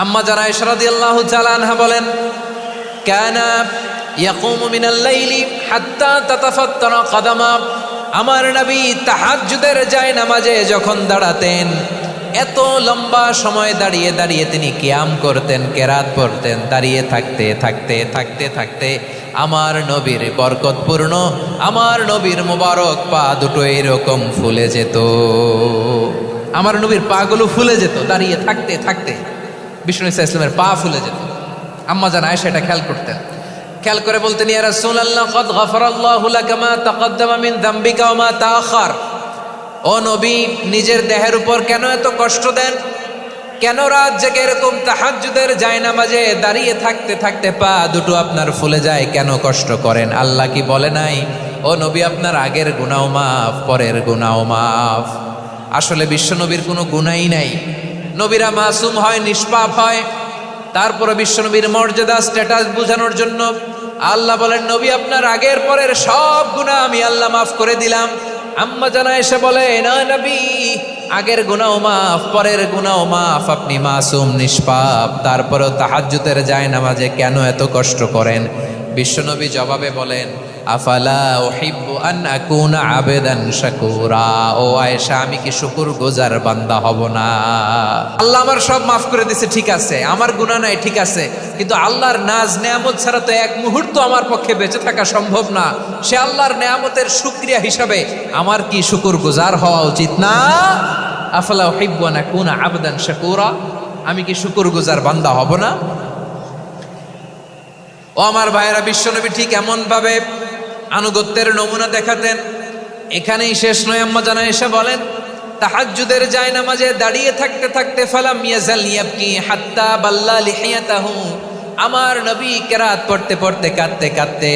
আম্মা জান আয়েশা রাদিয়াল্লাহু তাআলা আনহা বলেন, কানা ইয়াকুমু মিনাল লাইলি হাত্তা তাতাফাত্তারা কদামা। আমার নবী তাহাজ্জুদের যায় নামাজে যখন দাঁড়াতেন, এত লম্বা সময় দাঁড়িয়ে দাঁড়িয়ে তিনি কিয়াম করতেন, কেরাত পড়তেন। দাঁড়িয়ে থাকতে থাকতে থাকতে থাকতে আমার নবীর বরকতপূর্ণ, আমার নবীর মোবারক পা দুটো এরকম ফুলে যেত। আমার নবীর পাগুলো ফুলে যেত দাঁড়িয়ে থাকতে থাকতে। বিষ্ণু ইসা ইসলামের পা ফুলে যেত। আম্মা জান আয়েশা এটা খেয়াল করতেন। খেয়াল করে বলতেন, ইয়া রাসূলুল্লাহ কদ গফারাল্লাহু লাকা মা তাকদ্দামা মিন যামবিকা ওয়া মা তাআখার। ও নবী, নিজের দেহের উপর কেন এত কষ্ট দেন? কেন রাত জেগে এরকম তাহাজ্জুদের জায়নামাজে দাঁড়িয়ে থাকতে থাকতে পা দুটো আপনার ফুলে যায়? কেন কষ্ট করেন? আল্লাহ কি বলে নাই, ও নবী আপনার আগের গুনাহ মাফ, পরের গুনাহ মাফ? আসলে বিশ্ব নবীর কোনো গুনাহই নাই। নবীরা মাসুম হয়, নিষ্পাপ হয়। তারপরে বিশ্বনবীর মর্যাদা, স্ট্যাটাস বোঝানোর জন্য আল্লাহ বলেন, নবী আপনার আগের পরের সব গুনাহ আমি আল্লাহ মাফ করে দিলাম। আম্মা জান আয়েশা বলে, না নবী, আগের গুনাহ মাফ, পরের গুনাহ মাফ, আপনি মাসুম, নিষ্পাপ, তারপরেও তাহাজ্জুদের জায়নামাজে কেন এত কষ্ট করেন? বিশ্বনবী জবাবে বলেন, আফালা উহিব্বু আন আকুনা আবেদান শাকুরা। ও আয়েশা, আমি কি শুকরগুজার বান্দা হব না? আল্লাহ আমার সব মাফ করে দিয়েছে, ঠিক আছে, আমার গুনাহ নাই, ঠিক আছে, কিন্তু আল্লাহর নাজ নেয়ামত ছাড়া তো এক মুহূর্ত আমার পক্ষে বেঁচে থাকা সম্ভব না। সে আল্লাহর নেয়ামতের শুকরিয়া হিসাবে আমার কি শুকরগুজার হওয়া উচিত না? আফালা উহিব্বু আন আকুনা আবেদান শাকুরা, আমি কি শুকরগুজার বান্দা হব না? ও আমার ভাইয়েরা, বিশ্বনবী ঠিক এমন ভাবে আনুগত্যের নমুনা দেখাতেন। এখানেই শেষ নয়। আম্মা জান আয়েশা বলেন, তাহাজ্জুদের জায়নামাজে দাঁড়িয়ে থাকতে থাকতে ফালাম ইয়াজাল ইয়াবকি হাত্তা বাল্লা লিহিয়াতাহু। আমার নবী কেরাত পড়তে পড়তে কাঁদতে কাঁদতে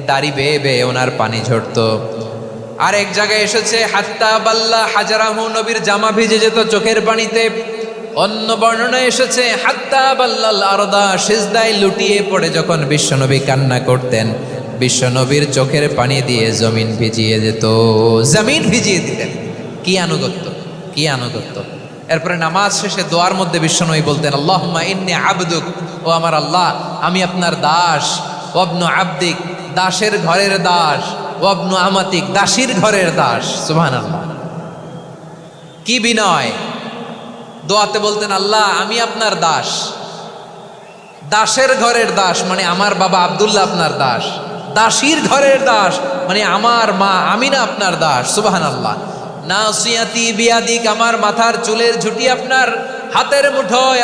দাড়ি বেয়ে বেয়ে ওনার পানি ঝরতো। আর এক জায়গায় এসেছে হাত্তা বাল্লা হাজারাহু, নবীর জামা ভিজে যেত চোখের পানিতে। অন্য বর্ণনায় এসেছে হাত্তা বাল্লাল আরদা, সিজদায় লুটিয়ে পড়ে যখন বিশ্বনবী কান্না করতেন, বিশ্বনবীর চোখের পানি দিয়ে জমিন ভিজিয়ে যেত, জমিন ভিজিয়ে দিতেন। কি আনুগত্য, কি আনুগত্য! এরপরে নামাজ শেষে দোয়ার মধ্যে বিশ্বনবী বলতেন, আল্লাহুম্মা ইন্নী আবদুক, ও আমার আল্লাহ, আমি আপনার দাস। ওয়াবনু আবদিক, দাসের ঘরের দাস। ওয়াবনু আমাতিক, দাসীর ঘরের দাস। সুবহানাল্লাহ, কি বিনয়! দোয়াতে বলতেন, আল্লাহ আমি আপনার দাস। দাসের ঘরের দাস মানে আমার বাবা আব্দুল্লাহ আপনার দাস। দাসীর ঘরের দাস মানে আমার মা আমিনা আপনার দাস। সুবহানাল্লাহ। নাসিয়াতি বিয়াদিক, আমার মাথার চুলের ঝুঁটি আপনার হাতের মুঠোয়।